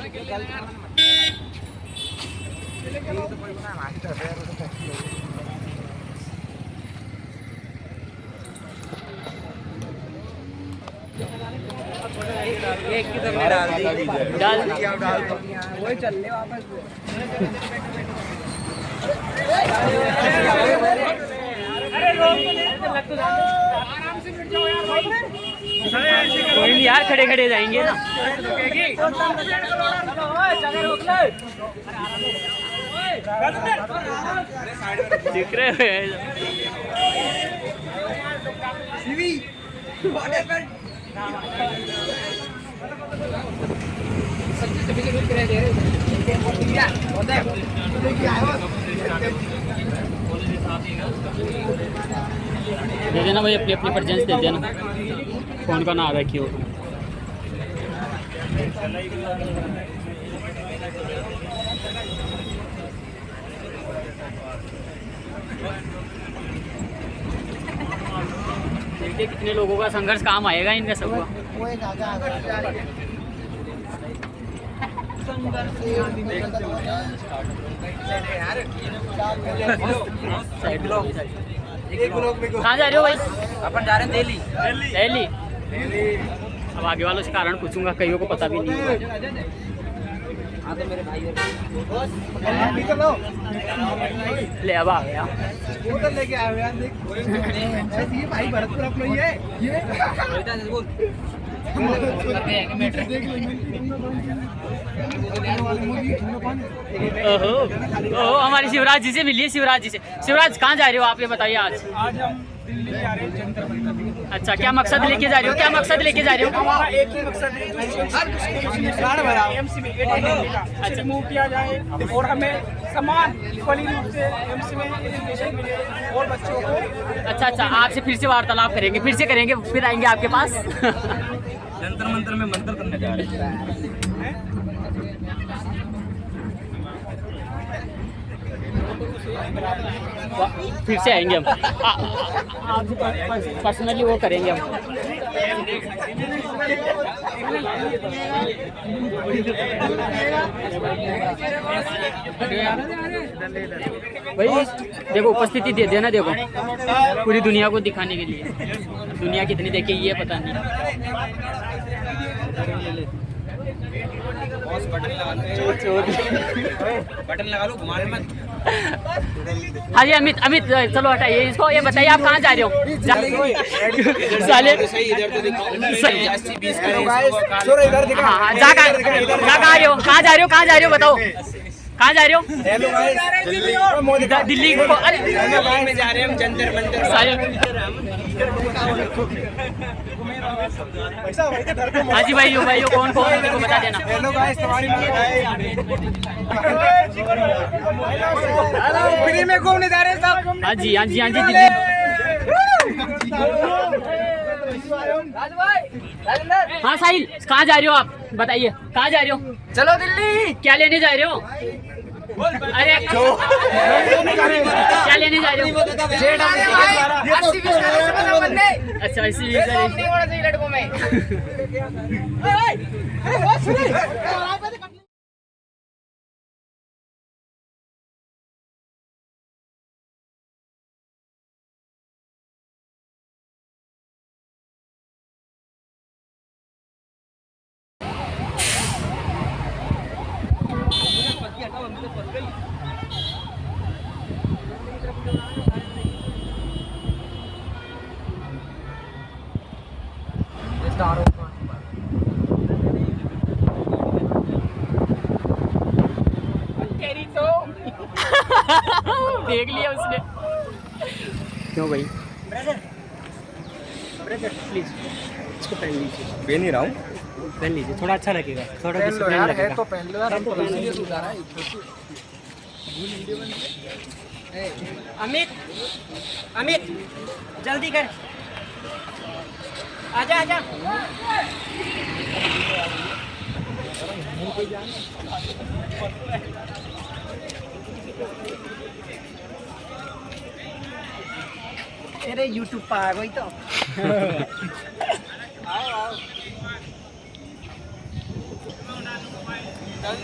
एक की तो मैं डाल दी डाल वही चल ले वापस अरे आराम से बैठ जाओ यार भाई कोई नहीं यार खड़े खड़े जाएंगे ना दिख रहे दे देना भाई अपनी अपनी परचेंस दे देना फोन का नाम रखियो देखिए कितने लोगों का संघर्ष काम आएगा इनका सबका कहाँ जा रहे हो भाई? अपन जा रहे हैं दिल्ली। दिल्ली अब आगे वालों से कारण पूछूंगा, कईयों को पता भी नहीं। हाँ तो मेरे भाई ले अब आ गया लेके आए यार देख ऐसे ये भाई भरतपुर अपना ही है ये बोल ओहो ओहो हमारी शिवराज जी से मिलिए। शिवराज जी से, शिवराज कहाँ जा रहे हो आप, ये बताइए। आज हम दिल्ली जा रहे हैं जंतर मंतर। अच्छा, क्या मकसद लेके जा रहे हो? क्या मकसद लेके जा रहे हो? हमारा एक ही मकसद है एमसी में अच्छा रिमूव किया जाए और हमें समान इक्वली रूप से एमसी में एजुकेशन मिले और बच्चों को। अच्छा, आपसे फिर से वार्तालाप करेंगे, फिर से करेंगे, फिर आएंगे आपके पास। जंतर मंतर में मंत्र करने जा रहे हैं। फिर से आएंगे हम, आपसे पर्सनली वो करेंगे हम। भाई देखो उपस्थिति दे देना, देखो पूरी दुनिया को दिखाने के लिए। दुनिया कितनी देखे ये पता नहीं। बटन लगा लो, घुमाने मत। हाँ जी अमित, अमित चलो हटाइए इसको। ये बताइए आप कहाँ जा रहे हो? साले हाँ, जा कहाँ रहे हो? कहाँ जा रहे हो? कहाँ जा रहे हो? बताओ कहाँ जा रहे हो? दिल्ली को। अरे में जा रहे हैं हम जंतर मंतर। हाँ जी भाई कौन कौन मेरे को बता देना। फ्री में घूमने जा रहे हैं सब। हाँ जी दिल्ली। हाँ साहिल कहाँ जा रहे हो आप? बताइए कहाँ जा रहे हो? चलो दिल्ली। क्या लेने जा रहे हो? अरे क्या लेने जा रहे हो? अच्छा इसी लड़कों में देख लिया उसने। क्यों भाई? ब्रदर प्लीज इसको पहन लीजिए। पहन ही रहा हूँ, पहन लीजिए, थोड़ा अच्छा लगेगा, थोड़ा यार डिसिप्लिन है लगेगा। तो पहन लो यार, हम तो सीरियस हो जा रहा है। अमित अमित जल्दी कर, आजा आजा। अरे यूट्यूब पर आ गई तो आओ अरे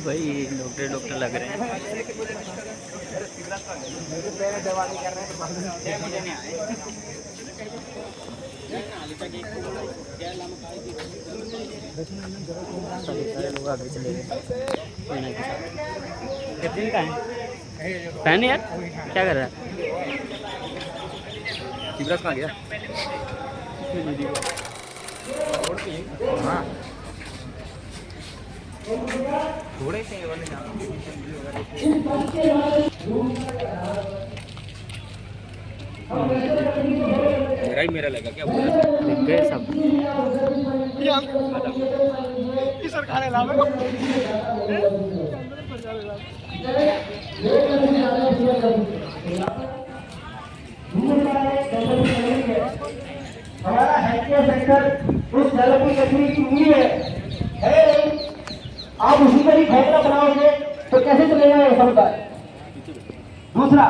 भाई डॉक्टर डॉक्टर लग रहे हैं। सारे लोग आगे चले गए। कितने का है फैन यार, क्या कर रहा है? शिवराज कहाँ गया? हाँ थोड़े से वाले मेरा ही मेरा लगा क्या गए सब सर खाने ला हमारा हेल्थ केयर सेक्टर उस जल की कचरी की नींव है नहीं। आप उसी पर ही फैसला बनाओगे तो कैसे चलेगा ये समुदाय? दूसरा,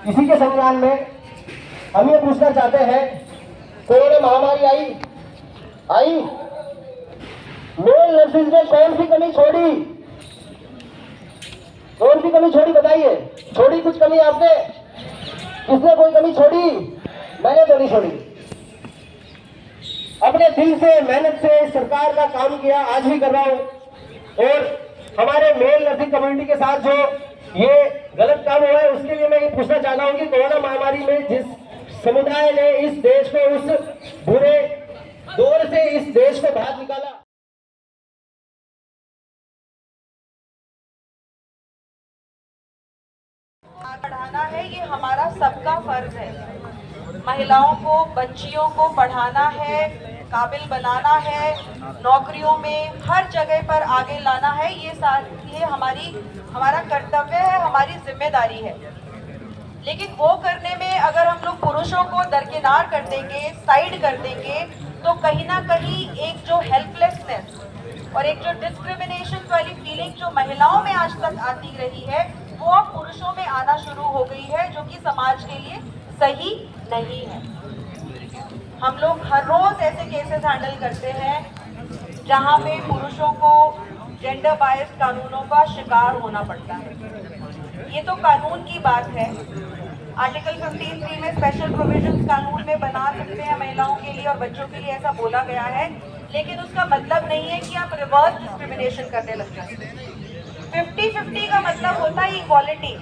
इसी के संज्ञान में हम ये पूछना चाहते हैं, कोरोना महामारी आई मेल नर्सिस ने कौन सी कमी छोड़ी? कौन सी कमी छोड़ी बताइए? छोड़ी कुछ कमी आपने? किसने कोई कमी छोड़ी? मैंने तो नहीं छोड़ी। अपने दिल से मेहनत से सरकार का काम किया, आज भी कर रहा हूं। और हमारे मेल नर्सिंग कम्युनिटी के साथ जो ये गलत काम हुआ है उसके लिए मैं ये पूछना चाहता हूं कि कोरोना महामारी में जिस समुदाय ने इस देश को उस बुरे दौर से इस देश को बाहर निकाला, पढ़ाना है, ये हमारा सबका फर्ज है। महिलाओं को, बच्चियों को पढ़ाना है, काबिल बनाना है, नौकरियों में हर जगह पर आगे लाना है। ये हमारा कर्तव्य है, हमारी जिम्मेदारी है। लेकिन वो करने में अगर हम लोग पुरुषों को दरकिनार कर देंगे, साइड कर देंगे, तो कहीं ना कहीं एक जो हेल्पलेसनेस और एक जो डिस्क्रिमिनेशन वाली फीलिंग जो महिलाओं में आज तक आती रही है, वो अब पुरुषों में आना शुरू हो गई है, जो कि समाज के लिए सही नहीं है। हम लोग हर रोज ऐसे केसेस हैंडल करते हैं जहां पे पुरुषों को जेंडर बायस्ड कानूनों का शिकार होना पड़ता है। ये तो कानून की बात है, आर्टिकल 15(3) में स्पेशल प्रोविजंस कानून में बना सकते हैं महिलाओं के लिए और बच्चों के लिए, ऐसा बोला गया है। लेकिन उसका मतलब नहीं है कि आप रिवर्स डिस्क्रिमिनेशन करने लग जाए। 50-50 का मतलब होता है इक्वालिटी,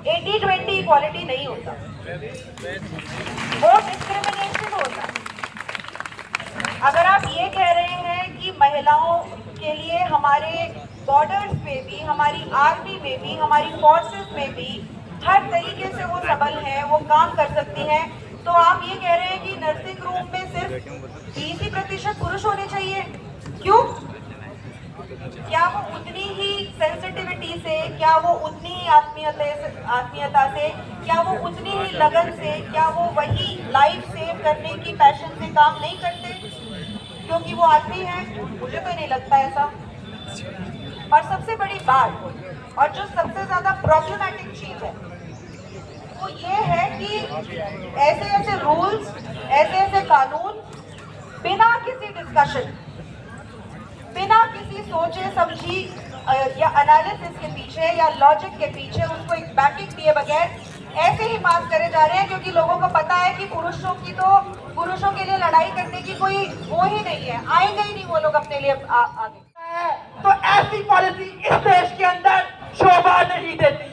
80-20 इक्वालिटी नहीं होता, वो डिस्क्रिमिनेशन होता है। अगर आप ये कह रहे हैं कि महिलाओं के लिए हमारे बॉर्डर्स पे भी, हमारी आर्मी में भी, हमारी फोर्सेस में भी हर तरीके से वो सबल हैं, वो काम कर सकती हैं, तो आप ये कह रहे हैं कि नर्सिंग रूम में सिर्फ 20% पुरुष होने चाहिए। क्यों? क्या वो उतनी ही सेंसिटिविटी से, क्या वो उतनी ही आत्मीयता से, क्या वो उतनी ही लगन से, क्या वो वही लाइफ सेव करने की पैशन से काम नहीं करते क्योंकि वो आदमी है? मुझे तो नहीं लगता ऐसा। और सबसे बड़ी बात और जो सबसे ज्यादा प्रॉब्लमैटिक चीज है वो ये है कि ऐसे ऐसे रूल्स, ऐसे ऐसे कानून बिना किसी डिस्कशन, बिना किसी सोचे समझी या एनालिसिस के पीछे या लॉजिक के पीछे, उसको एक बैकिंग दिए बगैर ऐसे ही पास करे जा रहे हैं, क्योंकि लोगों को पता है कि पुरुषों के लिए लड़ाई करने की कोई वो ही नहीं है, आएंगे ही नहीं वो लोग अपने लिए आगे। तो ऐसी पॉलिसी इस देश के अंदर शोभा नहीं देती।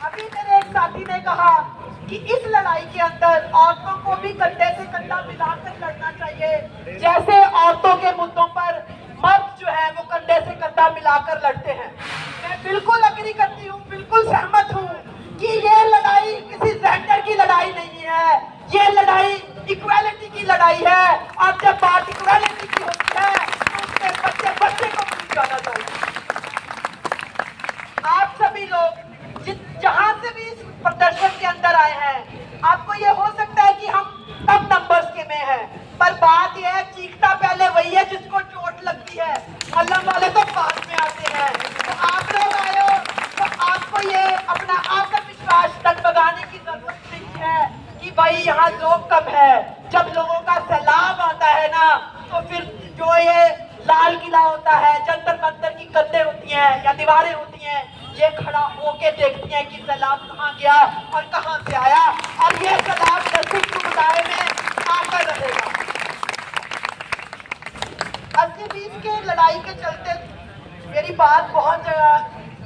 अभी मेरे एक साथी ने कहा कि इस लड़ाई के अंदर औरतों को भी कंधे से कंधा मिलाकर लड़ना चाहिए, जैसे औरतों के मुद्दों पर मर्द जो है वो कंधे से कंधा मिलाकर लड़ते हैं। मैं बिल्कुल अग्री करती हूँ, बिल्कुल सहमत हूँ कि ये लड़ाई किसी जेंडर की लड़ाई नहीं है, ये लड़ाई इक्वालिटी की लड़ाई है। और जब बात इक्वालिटी की होती है तो उसमें बच्चे को भूल जाना चाहिए। मल्लम वाले तो बाद में आते हैं। तो आप लोग आए हो तो आपको ये अपना आत्मविश्वास डगमगाने की जरूरत नहीं है कि भाई यहाँ लोग कम है। जब लोगों का सैलाब आता है ना, तो फिर जो ये लाल किला होता है, जंतर मंतर की कंधें होती हैं या दीवारें होती हैं, ये खड़ा होके देखती हैं कि सैलाब कहाँ गया और कहाँ से आया, और ये सैलाब नरसिंह समुदाय में आकर रहेगा। 80-20 के लड़ाई के चलते मेरी बात बहुत जगह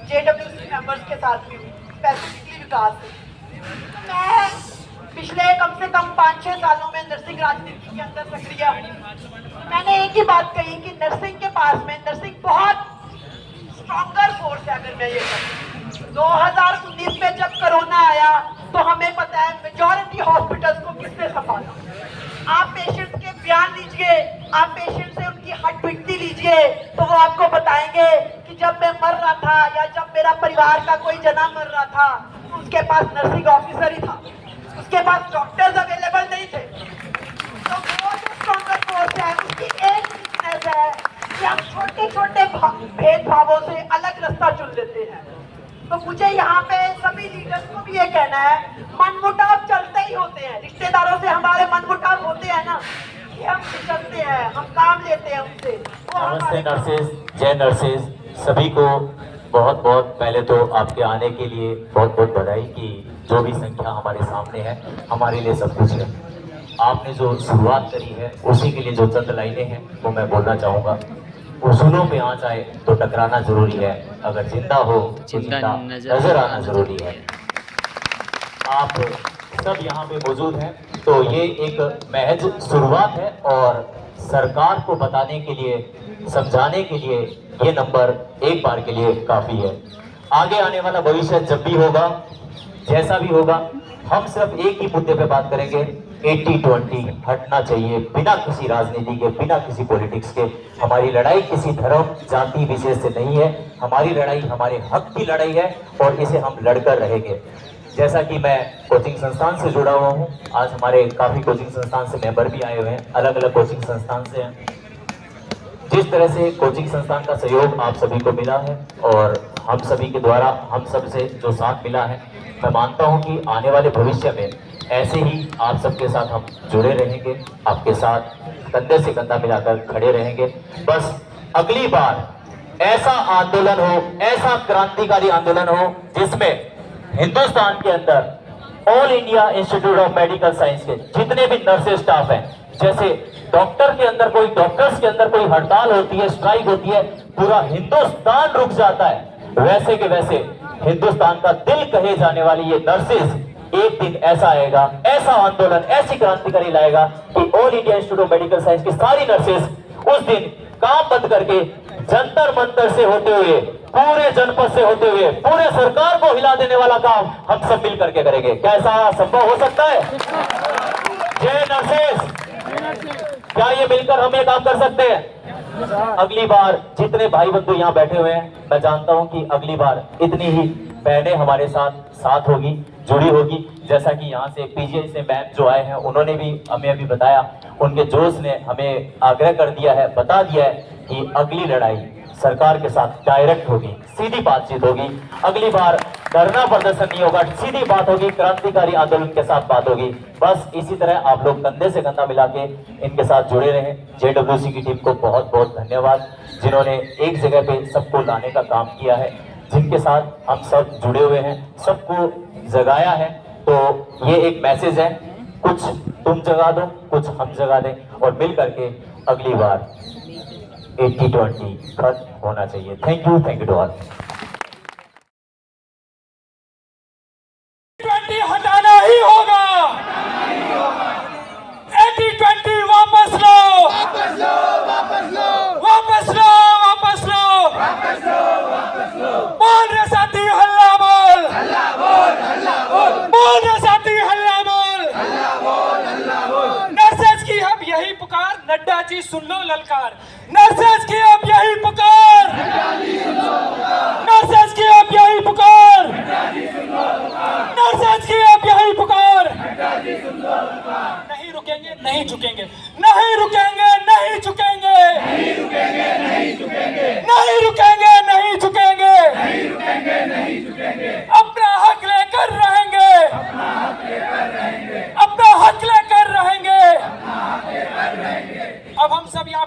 JWC मेंबर्स के साथ भी हुई, स्पेसिफिकली विकास से। तो मैं पिछले कम से कम 5-6 सालों में नरसिंह राजनीति के अंदर सक्रिय हूँ। मैंने एक ही बात कही कि नरसिंह के पास में नरसिंह बहुत स्ट्रॉन्गर फोर्स है। अगर मैं ये कहूँ 2019 में जब कोरोना आया तो हमें पता है मेजॉरिटी हॉस्पिटल्स को किसने संभाला। आप पेशेंट के बयान लीजिए, आप पेशेंट से उनकी हट बीती लीजिए, तो वो आपको बताएंगे कि जब मैं मर रहा था या जब मेरा परिवार का कोई जना मर रहा था तो उसके पास नर्सिंग ऑफिसर ही था, उसके पास डॉक्टर्स अवेलेबल नहीं थे। तो वो जो स्ट्रॉन्गर फोर्स है उसकी एक वीकनेस है कि हम छोटे छोटे भेदभावों से अलग रास्ता चुन लेते हैं। तो मुझे यहाँ पे सभी लीडर्स को भी ये कहना है, मनमुटाव चलते ही होते हैं, रिश्तेदारों से हमारे मनमुटाव होते हैं ना, कि हम चलते हैं, हम काम लेते हैं उनसे। नमस्ते नर्सेज, जय नर्सेज, सभी को बहुत बहुत पहले तो आपके आने के लिए बहुत बहुत बधाई कि जो भी संख्या हमारे सामने है हमारे लिए सब कुछ है। आपने जो शुरुआत करी है उसी के लिए जो चंद लाइनें हैं वो मैं बोलना चाहूँगा। उसूलों पे आ जाए तो टकराना जरूरी है, अगर जिंदा हो तो जिंदा नजर आना जरूरी है। आप सब यहाँ पे मौजूद हैं तो ये एक महज शुरुआत है और सरकार को बताने के लिए, समझाने के लिए ये नंबर एक बार के लिए काफी है। आगे आने वाला भविष्य जब भी होगा, जैसा भी होगा, हम सिर्फ एक ही मुद्दे पे बात करेंगे, 80-20 हटना चाहिए, बिना किसी राजनीति के, बिना किसी पॉलिटिक्स के। हमारी लड़ाई किसी धर्म जाति विशेष से नहीं है, हमारी लड़ाई हमारे हक की लड़ाई है और इसे हम लड़कर रहेंगे। जैसा कि मैं कोचिंग संस्थान से जुड़ा हुआ हूँ, आज हमारे काफी कोचिंग संस्थान से मेंबर भी आए हुए हैं, अलग अलग कोचिंग संस्थान से हैं। जिस तरह से कोचिंग संस्थान का सहयोग आप सभी को मिला है और हम सभी के द्वारा हम सब से जो साथ मिला है, मैं मानता हूं कि आने वाले भविष्य में ऐसे ही आप सबके साथ हम जुड़े रहेंगे, आपके साथ कंधे से कंधा मिलाकर खड़े रहेंगे। बस अगली बार ऐसा आंदोलन हो, ऐसा क्रांतिकारी आंदोलन हो जिसमें हिंदुस्तान के अंदर all India institute of medical science के जितने भी नर्सेज स्टाफ हैं, जैसे डॉक्टर के अंदर कोई, डॉक्टर्स के अंदर कोई हड़ताल होती है, स्ट्राइक होती है, पूरा हिंदुस्तान रुक जाता है, वैसे के वैसे हिंदुस्तान का दिल कहे जाने वाली ये नर्सेज एक दिन ऐसा आएगा, ऐसा आंदोलन, ऐसी क्रांतिकारी लाएगा कि all India institute of medical science की सारी नर्सेज उस दिन काम बंद करके जंतर मंतर से होते हुए, पूरे जनपद से होते हुए, पूरे सरकार को हिला देने वाला काम हम सब मिल करके करेंगे। क्या ऐसा संभव हो सकता है? जय नर्सेज, क्या ये मिलकर हम ये काम कर सकते हैं? अगली बार जितने भाई बंधु यहाँ बैठे हुए हैं, मैं जानता हूँ कि अगली बार इतनी ही बहनें हमारे साथ होगी, जुड़ी होगी। जैसा कि यहाँ से PGI से मैम जो आए हैं उन्होंने भी हमें अभी बताया, उनके जोश ने हमें आग्रह कर दिया है, बता दिया है कि अगली लड़ाई सरकार के साथ डायरेक्ट होगी, सीधी बातचीत होगी। अगली बार धरना प्रदर्शन नहीं होगा, सीधी बात होगी, क्रांतिकारी आंदोलन के साथ बात होगी। बस इसी तरह आप लोग कंधे से कंधा मिला के इनके साथ जुड़े रहें। JWC की टीम को बहुत बहुत धन्यवाद, जिन्होंने एक जगह पे सबको लाने का काम किया है, जिनके साथ हम सब जुड़े हुए हैं, सबको जगाया है। तो ये एक मैसेज है, कुछ तुम जगा दो, कुछ हम जगा दें और मिल करके अगली बार 80-20 खत्म होना चाहिए। Thank you to all. 20 हटाना ही होगा, 80-20 वापस लो, वापस लो, वापस लो, वापस लो, वापस लो, वापस लो, वापस लो। बोल रे साथी हल्ला बोल, हल्ला बोल, हल्ला बोल, बोल रे साथी हल्ला बोल, हल्ला बोल, हल्ला बोल। नर्सेज की अब यही पुकार, नड्डा जी सुन लो ललकार, नर्सेज की अब यही पुकार, नर्सेज की अब यही पुकार, नर्सेज की अब यही पुकार। नहीं रुकेंगे, नहीं झुकेंगे, नहीं रुकेंगे, नहीं झुकेंगे, नहीं रुकेंगे, नहीं झुकेंगे।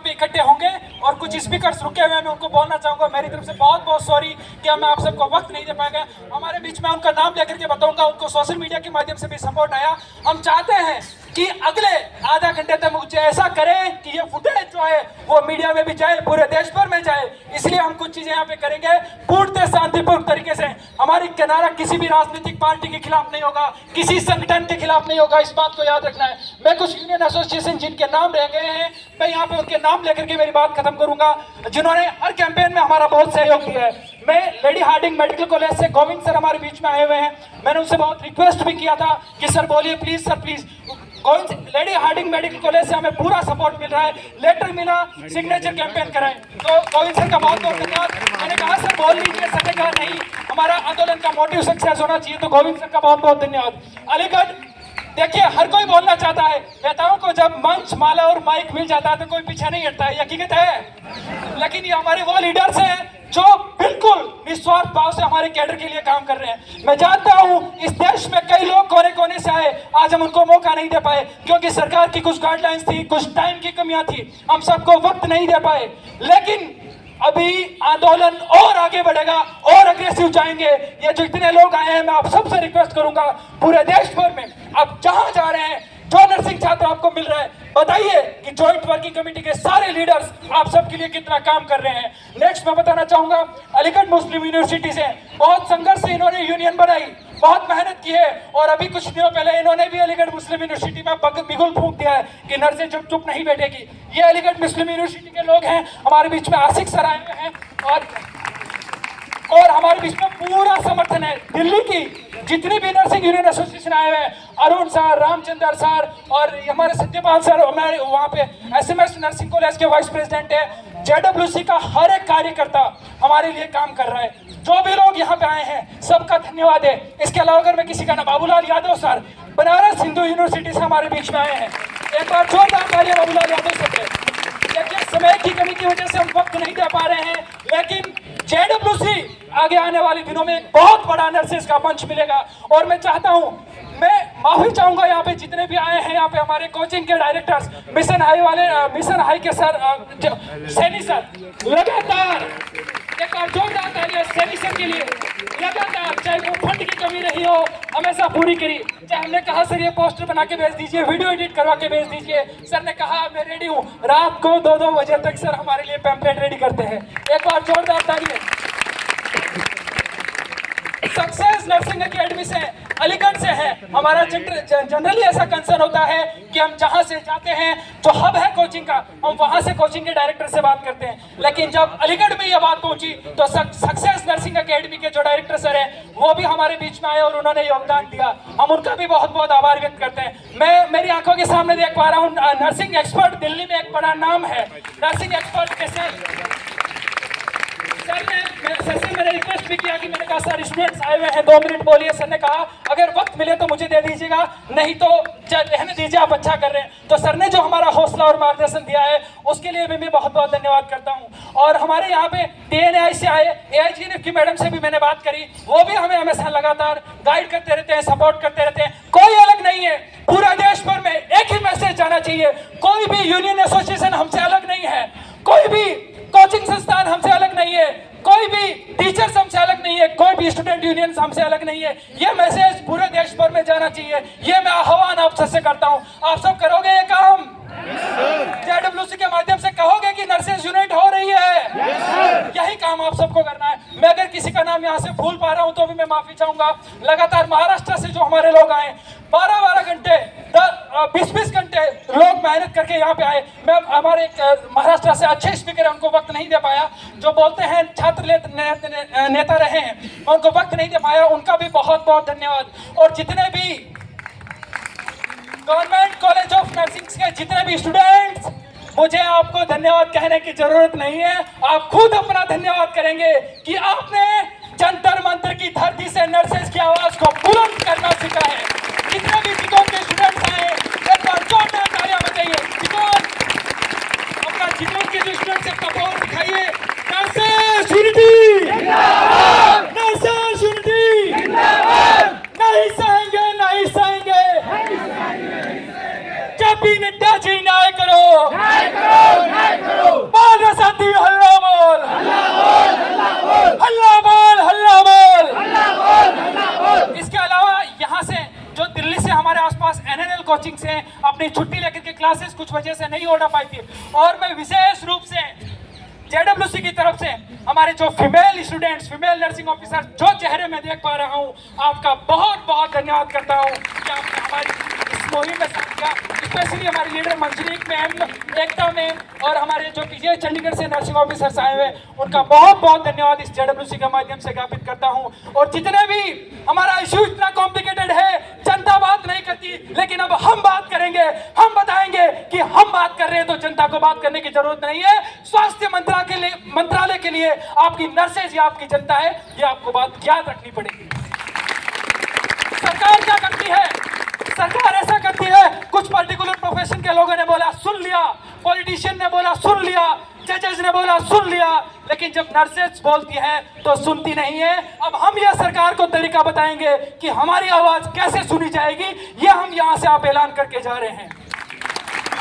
पे इकट्ठे होंगे और कुछ स्पीकर्स रुके हुए हैं, मैं उनको बोलना चाहूंगा मेरी तरफ से बहुत बहुत सॉरी कि मैं आप सबको वक्त नहीं दे पाएगा। हमारे बीच में उनका नाम लेकर के बताऊंगा, उनको सोशल मीडिया के माध्यम से भी सपोर्ट आया। हम चाहते हैं कि अगले आधा घंटे तक मुझे ऐसा करें कि ये फुटेज जो है वो मीडिया में भी जाए, पूरे देश भर में जाए। इसलिए हम कुछ चीजें यहाँ पे करेंगे पूर्ण शांतिपूर्ण तरीके से। हमारी किनारा किसी भी राजनीतिक पार्टी के खिलाफ नहीं होगा, किसी संगठन के खिलाफ नहीं होगा, इस बात को याद रखना है। मैं कुछ यूनियन एसोसिएशन जिनके नाम रह गए हैं, मैं यहाँ पे उनके नाम लेकर के मेरी बात खत्म करूंगा, जिन्होंने हर कैंपेन में हमारा बहुत सहयोग किया है। मैं लेडी हार्डिंग मेडिकल कॉलेज से गोविंद सर हमारे बीच में आए हुए हैं, मैंने उनसे बहुत रिक्वेस्ट भी किया था कि सर बोलिए please sir please. Govind Lady Hardinge medical college से हमें पूरा सपोर्ट मिल रहा है, लेटर मिला, सिग्नेचर कैंपेन कराएं, तो गोविंद सर का बहुत बहुत धन्यवाद। मैंने कहा सर बोल लीजिए, सर ने कहा नहीं, हमारा आंदोलन का मोटिव सक्सेस होना चाहिए, तो गोविंद सर का बहुत बहुत धन्यवाद। अलीगढ़ देखिए हर कोई बोलना चाहता है, नेताओं को जब मंच माला और माइक मिल जाता है तो कोई पीछे नहीं हटता है, हकीकत है। लेकिन ये हमारे वो लीडर्स हैं जो बिल्कुल निस्वार्थ भाव से हमारे कैडर के लिए काम कर रहे हैं। मैं जानता हूं इस देश में कई लोग कोने कोने से आए, आज हम उनको मौका नहीं दे पाए क्योंकि सरकार की कुछ गाइडलाइंस थी, कुछ टाइम की कमियां थी, हम सबको वक्त नहीं दे पाए। लेकिन अभी आंदोलन और आगे बढ़ेगा और अग्रेसिव जाएंगे। ये जो इतने लोग आए हैं, मैं आप सबसे रिक्वेस्ट करूंगा पूरे देश भर में आप जहां जा रहे हैं, जो नर्सिंग छात्र आपको मिल रहा है, बताइए कि जॉइंट वर्किंग कमेटी के सारे लीडर्स आप सबके लिए कितना काम कर रहे हैं। नेक्स्ट मैं बताना चाहूंगा अलीगढ़ मुस्लिम यूनिवर्सिटी से बहुत संघर्ष से इन्होंने यूनियन बनाई, बहुत मेहनत की है और अभी कुछ दिनों पहले इन्होंने भी अलीगढ़ मुस्लिम यूनिवर्सिटी में बिगुल फूंक दिया है कि नर्सें चुप नहीं बैठेगी। ये अलीगढ़ मुस्लिम यूनिवर्सिटी के लोग हैं, हमारे बीच में आशिक सर आए हुए हैं और हमारे बीच में पूरा समर्थन है। दिल्ली की जितनी भी नर्सिंग यूनियन एसोसिएशन आए हुए हैं, अरुण सर, रामचंद्र सर और हमारे सत्यपाल सर, हमारे वहाँ पे एसएमएस नर्सिंग कॉलेज के वाइस प्रेसिडेंट है, जेडब्ल्यूसी का हर एक कार्यकर्ता हमारे लिए काम कर रहा है। जो भी लोग यहाँ पे आए हैं सबका धन्यवाद है। इसके अलावा अगर मैं किसी का नाम, बाबूलाल यादव सर बनारस हिंदू यूनिवर्सिटी से हमारे बीच में आए हैं, एक बार जोरदार तालियां बाबूलाल यादव सर पे। देखिए समय की कमी की वजह से हम वक्त नहीं दे पा रहे हैं, लेकिन जेडब्ल्यूसी आगे आने वाले दिनों में एक बहुत बड़ा नर्सेस का मंच मिलेगा। और मैं चाहता हूं, मैं माफी चाहूंगा यहाँ पे जितने भी आए हैं, यहाँ पे हमारे कोचिंग के डायरेक्टर्स, मिशन हाई वाले, मिशन हाई के सर सैनी सर, लगातार एक बार जोरदार तालियां सैनी सर के लिए, लगातार चाहे वो फंड की कमी रही हो हमेशा पूरी करी। चाहे हमने कहा सर ये पोस्टर बना के भेज दीजिए, वीडियो एडिट करवा के भेज दीजिए, सर ने कहा मैं रेडी हूँ, रात को 2-2 बजे तक सर हमारे लिए पैम्पलेट रेडी करते हैं। एक बार जोरदार तालियां। सक्सेस नर्सिंग एकेडमी से अलीगढ़ से है। हमारा जनरली ऐसा कंसर्न होता है कि हम जहां से जाते हैं, जो हब है कोचिंग का, हम वहां से कोचिंग के डायरेक्टर से बात करते हैं, लेकिन जब अलीगढ़ में यह बात पहुंची तो सक्सेस नर्सिंग एकेडमी के जो डायरेक्टर सर हैं वो भी हमारे बीच में आए और उन्होंने योगदान दिया। हम उनका भी बहुत बहुत आभार व्यक्त करते हैं। मैं मेरी आंखों के सामने देख पा रहा हूँ नर्सिंग एक्सपर्ट दिल्ली में एक बड़ा नाम है, नर्सिंग एक्सपर्ट के सर से मैंने रिक्वेस्ट भी किया कि मैंने कहा सर स्टूडेंट्स आए हुए हैं, 2 मिनट बोलिए। सर ने कहा अगर वक्त मिले तो मुझे दे दीजिएगा, नहीं तो रहने दीजिए, आप अच्छा कर रहे हैं। तो सर ने जो हमारा हौसला और मार्गदर्शन दिया है उसके लिए भी मैं बहुत बहुत धन्यवाद करता हूं। और हमारे यहाँ पे TNI से आए AIGNF की मैडम से भी मैंने बात करी, वो भी हमें हमेशा लगातार गाइड करते रहते हैं, सपोर्ट करते रहते हैं। कोई अलग नहीं है, पूरा देश भर में एक ही मैसेज जाना चाहिए, कोई भी यूनियन एसोसिएशन हमसे अलग नहीं है, कोई भी कोचिंग संस्थान हमसे अलग नहीं है, कोई भी टीचर्स हमसे अलग नहीं है, कोई भी स्टूडेंट यूनियन हमसे अलग नहीं है। ये मैसेज पूरे देश भर में जाना चाहिए, ये मैं आह्वान आप सबसे करता हूं। आप सब करोगे ये काम? जेडब्ल्यूसी के माध्यम से कहोगे कि नर्सेज यूनिट हो रही है? यही काम आप सबको करना है। मैं अगर किसी का नाम यहाँ से भूल पा रहा हूं तो भी मैं माफी चाहूंगा। लगातार महाराष्ट्र से जो हमारे लोग आए, 12-12 घंटे 20-20 घंटे लोग मेहनत करके यहाँ पे आए। मैं हमारे महाराष्ट्र से अच्छे स्पीकर है, उनको वक्त नहीं दे पाया, जो बोलते हैं छात्र नेता रहे हैं, मैं उनको वक्त नहीं दे पाया, उनका भी बहुत बहुत धन्यवाद। और जितने भी गवर्नमेंट कॉलेज ऑफ नर्सिंग के जितने भी स्टूडेंट्स, मुझे आपको धन्यवाद कहने की जरूरत नहीं है, आप खुद अपना धन्यवाद करेंगे कि आपने जंतर मंतर की धरती से नर्सेज की आवाज को बुलंद करना सीखा है। जितने भी चितौन के स्टूडेंट्स आए, एक बार जोरदार तालियां बजाइए। चितौन, अपना चितौन के जो स्टूडेंट्स हैं पावर दिखाइए। नर्सेज यूनिटी जिंदाबाद, नर्सेज यूनिटी जिंदाबाद, नहीं सहेंगे, नहीं सहेंगे। जब भी नड्डा जी ना करो, बोल रे साथी हल्ला बोल, हल्ला बोल। इसके अलावा यहाँ से जो दिल्ली से हमारे आसपास NNL कोचिंग से अपनी छुट्टी लेकर के क्लासेस कुछ वजह से नहीं हो पाई थी, और मैं विशेष रूप से JWC की तरफ से हमारे जो female students, female nursing officer जो चेहरे में देख पा रहा हूँ, आपका बहुत बहुत धन्यवाद करता हूँ कि आपने हमारी इस मुहिम में साथ दिया। स्पेशली हमारी लीडर मंजरीक मैम, एकता मैम और हमारे जो PGI चंडीगढ़ से नर्सिंग ऑफिसर्स आए हुए, उनका बहुत बहुत धन्यवाद इस JWC के माध्यम से ज्ञापित करता हूँ। और जितने भी हमारा इशू इतना कॉम्प्लिकेटेड है, जनता बात नहीं करती, लेकिन अब हम बात करेंगे, हम बताएंगे कि हम बात कर रहे हैं तो जनता को बात करने की जरूरत नहीं है। स्वास्थ्य मंत्रालय के लिए आपकी नर्सेज या आपकी जनता है, ये आपको बात याद रखनी पड़ेगी। सरकार क्या करती है? सरकार ऐसा करती है, कुछ पर्टिकुलर प्रोफेशन के लोगों ने बोला सुन लिया, पॉलिटिशियन ने बोला सुन लिया, जजेस ने बोला सुन लिया, लेकिन जब नर्सेज बोलती है तो सुनती नहीं है। अब हम यह सरकार को तरीका बताएंगे कि हमारी आवाज कैसे सुनी जाएगी, ये हम यहां से आप ऐलान करके जा रहे हैं।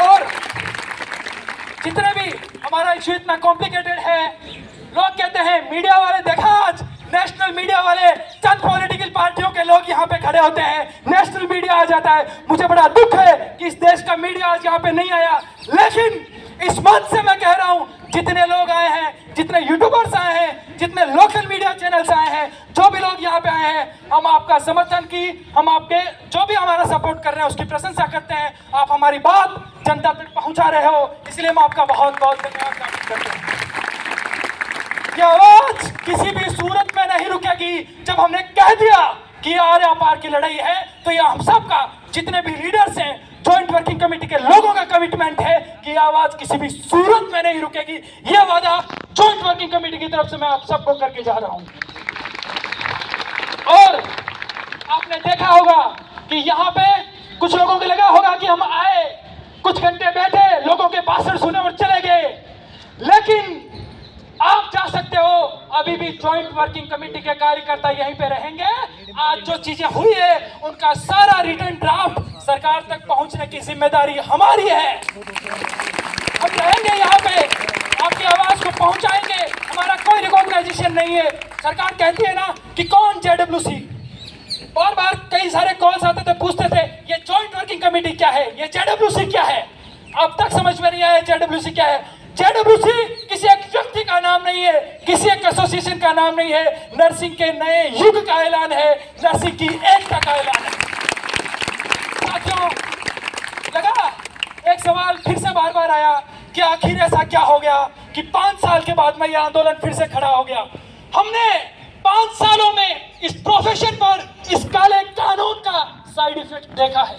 और जितने भी हमारा इशू इतना कॉम्प्लिकेटेड है, लोग कहते हैं मीडिया वाले, देखा आज नेशनल मीडिया वाले, चंद पॉलिटिकल पार्टियों के लोग यहाँ पे खड़े होते हैं, नेशनल मीडिया आ जाता है। मुझे बड़ा दुख है कि इस देश का मीडिया आज यहाँ पे नहीं आया, लेकिन इस मंच से मैं कह रहा हूँ, जितने लोग आए हैं, जितने यूट्यूबर्स आए हैं, जितने लोकल मीडिया चैनल्स आए हैं, जो भी लोग यहाँ पे आए हैं, हम आपका समर्थन की, हम आपके जो भी हमारा सपोर्ट कर रहे हैं उसकी प्रशंसा करते हैं। आप हमारी बात जनता तक पहुँचा रहे हो, इसलिए हम आपका बहुत बहुत धन्यवाद ज्ञापित करते हैं। ये आवाज किसी भी सूरत में नहीं रुकेगी। जब हमने कह दिया कि आर्या पार की लड़ाई है, तो ये हम सब का, जितने भी लीडर्स हैं, जॉइंट वर्किंग कमेटी के लोगों का कमिटमेंट है कि आवाज किसी भी सूरत में नहीं रुकेगी। ये वादा जॉइंट वर्किंग कमेटी की तरफ से मैं आप सबको करके जा रहा हूं। और आपने देखा होगा कि यहाँ पे कुछ लोगों को लगा होगा कि हम आए, कुछ घंटे बैठे, लोगों के भाषण सुने और चले गए, लेकिन आप जा सकते हो, अभी भी जॉइंट वर्किंग कमेटी के कार्यकर्ता यहीं पे रहेंगे। आज जो चीजें हुई है उनका सारा रिटर्न ड्राफ्ट सरकार तक पहुंचने की जिम्मेदारी हमारी है। हम रहेंगे यहाँ पे, आपकी आवाज को पहुंचाएंगे। हमारा कोई रिकॉग्नाइजेशन नहीं है। सरकार कहती है ना कि कौन JWC, बार बार कई सारे कॉल्स आते थे, पूछते थे ये जॉइंट वर्किंग कमेटी क्या है, ये JWC क्या है। अब तक समझ में नहीं आया JWC क्या है। JWC किसी एक व्यक्ति का नाम नहीं है, किसी एक एसोसिएशन का नाम नहीं है, नर्सिंग के नए युग का ऐलान है, नर्सिंग की एकता का ऐलान है। साथियों, लगा एक सवाल फिर से बार बार आया कि आखिर ऐसा क्या हो गया कि 5 साल के बाद में यह आंदोलन फिर से खड़ा हो गया। हमने 5 सालों में इस प्रोफेशन पर इस काले कानून का साइड इफेक्ट देखा है,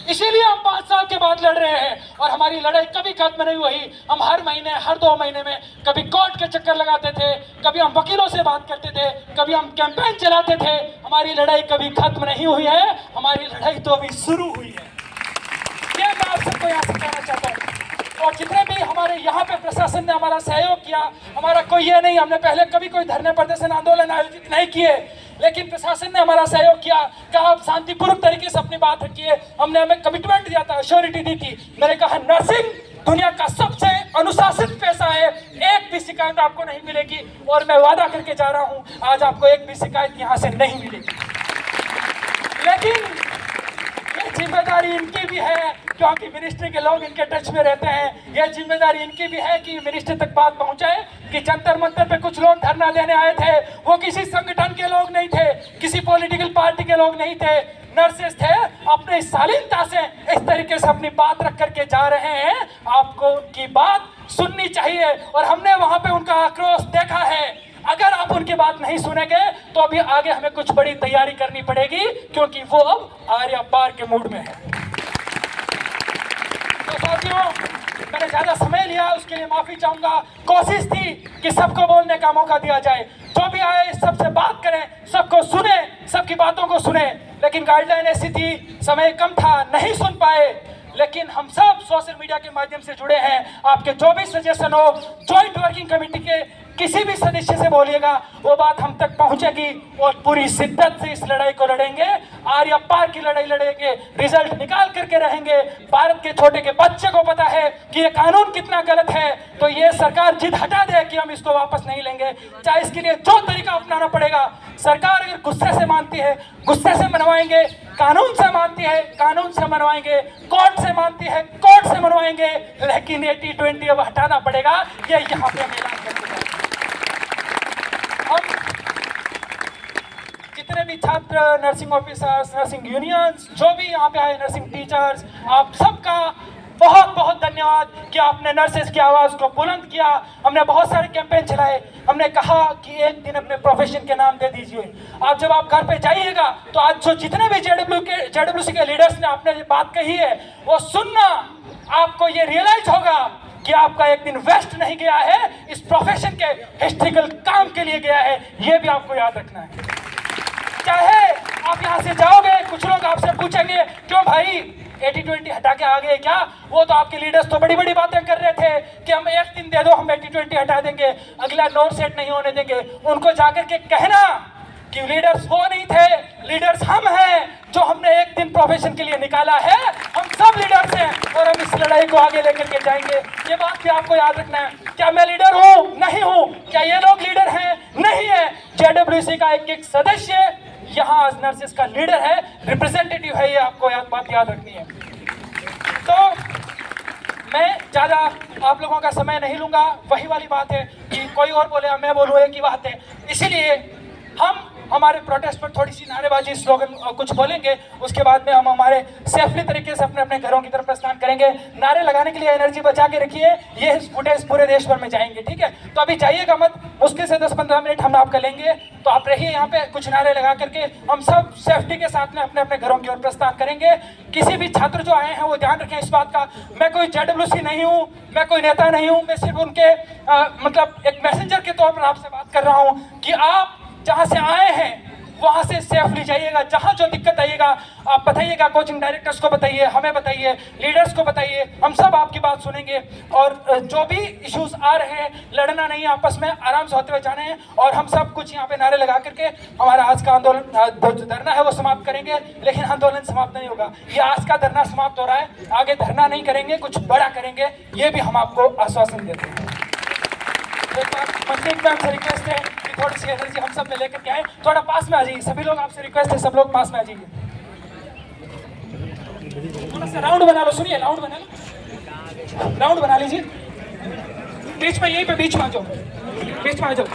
इसीलिए हम 5 साल के बाद लड़ रहे हैं। और हमारी लड़ाई कभी खत्म नहीं हुई। हम हर महीने, हर 2 महीने में कभी कोर्ट के चक्कर लगाते थे, कभी हम वकीलों से बात करते थे, कभी हम कैंपेन चलाते थे। हमारी लड़ाई कभी खत्म नहीं हुई है, हमारी लड़ाई तो अभी शुरू हुई है। ये मैं आप सबको यहाँ से कहना चाहता हूँ। और जितने भी हमारे यहाँ पे प्रशासन ने हमारा सहयोग किया, हमारा कोई ये नहीं, हमने पहले कभी कोई धरने प्रदर्शन आंदोलन आयोजित नहीं किए, लेकिन प्रशासन ने हमारा सहयोग किया, कहा आप शांतिपूर्वक तरीके से अपनी बात रखिए। हमने हमें कमिटमेंट दिया था, श्योरिटी दी थी। मैंने कहा नर्सिंग दुनिया का सबसे अनुशासित पेशा है, एक भी शिकायत आपको नहीं मिलेगी। और मैं वादा करके जा रहा हूँ, आज आपको एक भी शिकायत यहाँ से नहीं मिलेगी। लेकिन ये जिम्मेदारी इनकी भी है, क्योंकि मिनिस्ट्री के लोग इनके टच में रहते हैं। यह जिम्मेदारी इनकी भी है कि मिनिस्ट्री तक बात पहुंचाए कि जंतर मंतर पे कुछ लोग धरना देने आए थे, वो किसी संगठन के लोग नहीं थे, किसी पॉलिटिकल पार्टी के लोग नहीं थे, नर्सेस थे। अपने शालीनता से इस तरीके से अपनी बात रख करके जा रहे हैं। आपको उनकी बात सुननी चाहिए, और हमने वहां पे उनका आक्रोश देखा है। अगर आप उनकी बात नहीं सुनेंगे तो अभी आगे हमें कुछ बड़ी तैयारी करनी पड़ेगी, क्योंकि वो अब आर्या पार के मूड में है। तो साथियों, मैंने ज्यादा समय लिया, उसके लिए माफी चाहूंगा। कोशिश थी कि सबको बोलने का मौका दिया जाए, जो भी आए सबसे बात करें, सबको सुने, सबकी बातों को सुने, लेकिन गाइडलाइन ऐसी थी, समय कम था, नहीं सुन पाए। लेकिन हम सब सोशल मीडिया के माध्यम से जुड़े हैं। आपके जो भी सजेशन हो, जॉइंट वर्किंग कमेटी के किसी भी सदस्य से बोलिएगा, वो बात हम तक पहुंचेगी और पूरी शिद्दत से इस लड़ाई को लड़ेंगे। आर या पार की लड़ाई लड़ेंगे, रिजल्ट निकाल करके रहेंगे। भारत के छोटे के बच्चे को पता है कि ये कानून कितना गलत है, तो ये सरकार जिद हटा दे कि हम इसको वापस नहीं लेंगे, चाहे इसके लिए जो तरीका अपनाना पड़ेगा। सरकार अगर गुस्से से मानती है, गुस्से से मनवाएंगे, कानून से मानती है, कानून से मनवाएंगे, कोर्ट से मानती है, कोर्ट से मनवाएंगे, लेकिन ये T20 अब हटाना पड़ेगा। ये यहाँ पे हम ऐलान करते हैं। हम जितने भी छात्र, नर्सिंग ऑफिसर्स, नर्सिंग यूनियंस, जो भी यहाँ पे आए, नर्सिंग टीचर्स, आप सबका बहुत बहुत धन्यवाद कि आपने नर्सेस की आवाज़ को बुलंद किया। हमने बहुत सारे कैंपेन चलाए। हमने कहा कि एक दिन अपने प्रोफेशन के नाम दे दीजिए। आप जब आप घर पे जाइएगा तो आज जो जितने भी जेडब्ल्यूसी के लीडर्स ने आपने ये बात कही है, वो सुनना, आपको ये रियलाइज होगा कि आपका एक दिन वेस्ट नहीं गया है, इस प्रोफेशन के हिस्ट्रिकल काम के लिए गया है। ये भी आपको याद रखना है। चाहे आप यहाँ से जाओगे, कुछ लोग आपसे पूछेंगे क्यों भाई 80-20 हटा के आ गए क्या? वो तो आपके लीडर्स तो बड़ी बड़ी बातें कर रहे थे कि हम एक दिन दे दो, हम 80-20 हटा देंगे, अगला नोट सेट नहीं होने देंगे। उनको जाकर के कहना कि लीडर्स वो नहीं थे, लीडर्स हम हैं, जो हमने एक दिन प्रोफेशन के लिए निकाला है। हम सब लीडर्स हैं और हम इस लड़ाई को आगे लेकर के जाएंगे। ये बात भी आपको याद रखना है। क्या मैं लीडर हूँ? नहीं हूँ। क्या ये लोग लीडर हैं? नहीं है। जेडब्ल्यूसी का एक सदस्य यहाँ आज नर्सेस का लीडर है, रिप्रेजेंटेटिव है। ये आपको बात याद रखनी है। तो मैं ज़्यादा आप लोगों का समय नहीं लूँगा। वही वाली बात है कि कोई और बोले या मैं बोलूँ, एक ही बात है। इसीलिए हम हमारे प्रोटेस्ट पर थोड़ी सी नारेबाजी, स्लोगन कुछ बोलेंगे। उसके बाद में हम हमारे सेफली तरीके से अपने अपने घरों की तरफ प्रस्थान करेंगे। नारे लगाने के लिए एनर्जी बचा के रखिए। ये फुटेज पूरे देश भर में जाएंगे, ठीक है? तो अभी जाइएगा मत, मुश्किल से 10-15 मिनट हम आपका लेंगे। तो आप रहिए यहाँ पे, कुछ नारे लगा करके हम सब सेफ्टी के साथ में अपने अपने घरों की ओर प्रस्थान करेंगे। किसी भी छात्र जो आए हैं वो ध्यान रखें इस बात का, मैं कोई जेडब्ल्यूसी नहीं हूँ, मैं कोई नेता नहीं हूँ। मैं सिर्फ उनके मतलब एक मैसेंजर के तौर पर आपसे बात कर रहा हूँ कि आप जहाँ से आए हैं वहाँ से सेफली जाइएगा। जहाँ जो दिक्कत आइएगा आप बताइएगा, कोचिंग डायरेक्टर्स को बताइए, हमें बताइए, लीडर्स को बताइए। हम सब आपकी बात सुनेंगे और जो भी इश्यूज आ रहे हैं, लड़ना नहीं, आपस में आराम से होते हुए जाने हैं। और हम सब कुछ यहाँ पे नारे लगा करके हमारा आज का आंदोलन, धरना है, वो समाप्त करेंगे। लेकिन आंदोलन समाप्त नहीं होगा। ये आज का धरना समाप्त हो रहा है, आगे धरना नहीं करेंगे, कुछ बड़ा करेंगे। ये भी हम आपको आश्वासन देते हैं। एक बार मंत्री मैम से रिक्वेस्ट है कि थोड़ी सी एनर्जी हम सब में लेकर के आए। थोड़ा पास में आ जाइए, सभी लोग आपसे रिक्वेस्ट है, सब लोग पास में आ जाइए। थोड़ा सा राउंड बना लो, सुनिए, राउंड बना लो, राउंड बना लीजिए। बीच में, यहीं पे बीच में आ जाओ, बीच में आ जाओ।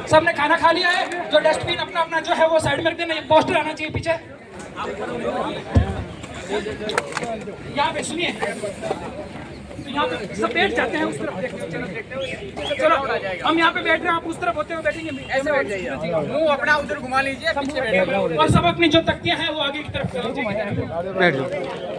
सबने खाना खा लिया है? जो डस्टबिन अपना अपना जो है वो साइड में रख देना। ये पोस्टर आना चाहिए पीछे। यहाँ पे सुनिए, यहाँ पे सब बैठ जाते हैं, उस तरफ देखते। चलो हम यहाँ पे बैठ रहे हैं, आप उस तरफ होते हुए बैठेंगे। ऐसे बैठ जाइए, मुंह अपना उधर घुमा लीजिए, पीछे बैठिए और सब अपनी जो तख्तियां हैं वो आगे की तरफ कर लीजिए।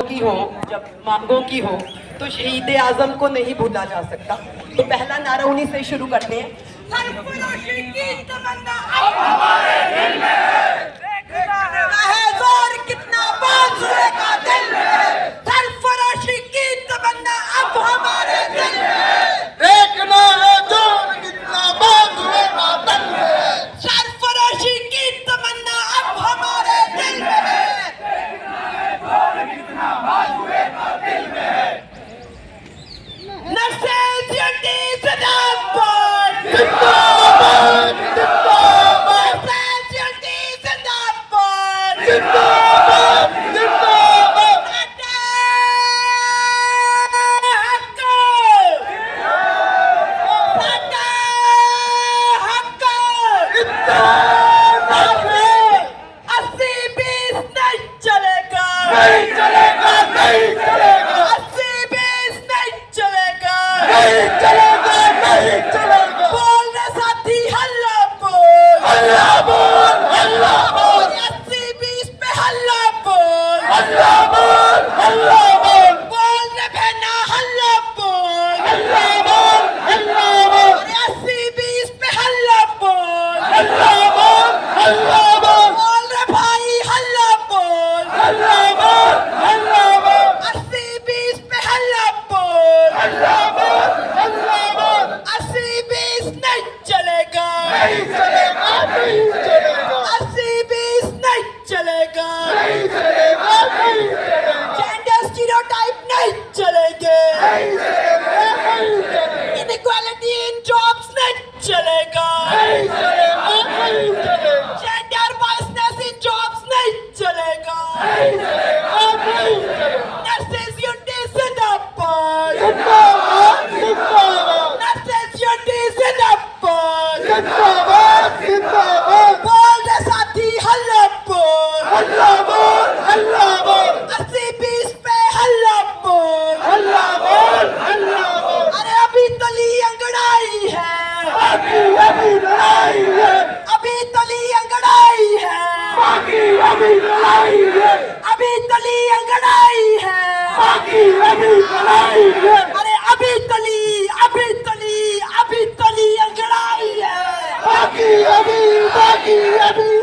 की हो, जब मांगों की हो तो शहीद आजम को नहीं भूला जा सकता। तो पहला नारा उन्हीं से शुरू करते हैं। सरफरोशी की तमन्ना अब हमारे दिल में है, जोर कितना बाजुए का दिल में। सरफरोशी की तमन्ना अब हमारे दिल में, देखना है जोर कितना बाजुए का दिल में। सरफरोशी की तमन्ना अब हमारे दिल में है, देखना है जोर कितना बाजुए का दिल में। नर्सेस यूनिटी जिंदाबाद, जिंदाबाद, जिंदाबाद। नर्सेस यूनिटी जिंदाबाद, जिंदाबाद, जिंदाबाद। नहीं चलेगा, नहीं चलेगा, 80-20 नहीं चलेगा, नहीं चलेगा, नहीं चलेगा। बोल रे साथी, हल्ला बोल, हल्ला बोल, हल्ला बोल। 80-20 पे हल्ला बोल, हल्ला बोल, हल्ला बोल। बोल रे बहना, हल्ला बोल, हल्ला बोल, हल्ला बोल। 80-20 पे हल्ला बोल, हल्ला बोल, हल्ला बोल। बोल रे भाई, हल्ला बोल, हल्ला बोल, हल्ला बोल। 80-20 पे हल्ला बोल, हल्ला बोल, हल्ला बोल। बाकी अभी लड़ाई है, अभी तली अंगड़ाई है, बाकी अभी लड़ाई है, अभी तली अंगड़ाई है, बाकी अभी लड़ाई है, अरे अभी तली अंगड़ाई है, बाकी अभी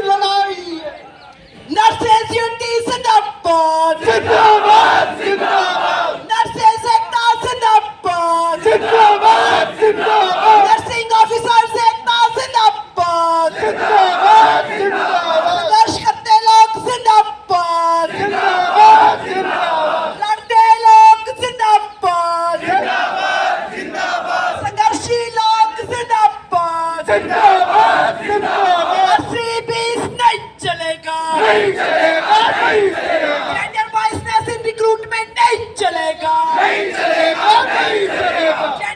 लड़ाई है। नर्सेस यूनिटी जिंदाबाद, जिंदाबाद जिंदाबाद नर्सेस एकता जिंदाबाद, जिंदाबाद जिंदाबाद नर्सिंग ऑफिसर्स एकता जिंदाबाद, जिंदाबाद जिंदाबाद संघर्ष करते लोग जिंदाबाद, जिंदाबाद जिंदाबाद लड़ते लोग जिंदाबाद, जिंदाबाद संघर्षी लोग जिंदाबाद, जिंदाबाद जिंदाबाद अस्सी 20 नहीं चलेगा, नहीं चलेगा नहीं चलेगा जेंडर वाइसनेस इन रिक्रूटमेंट नहीं चलेगा, नहीं चलेगा नहीं चलेगा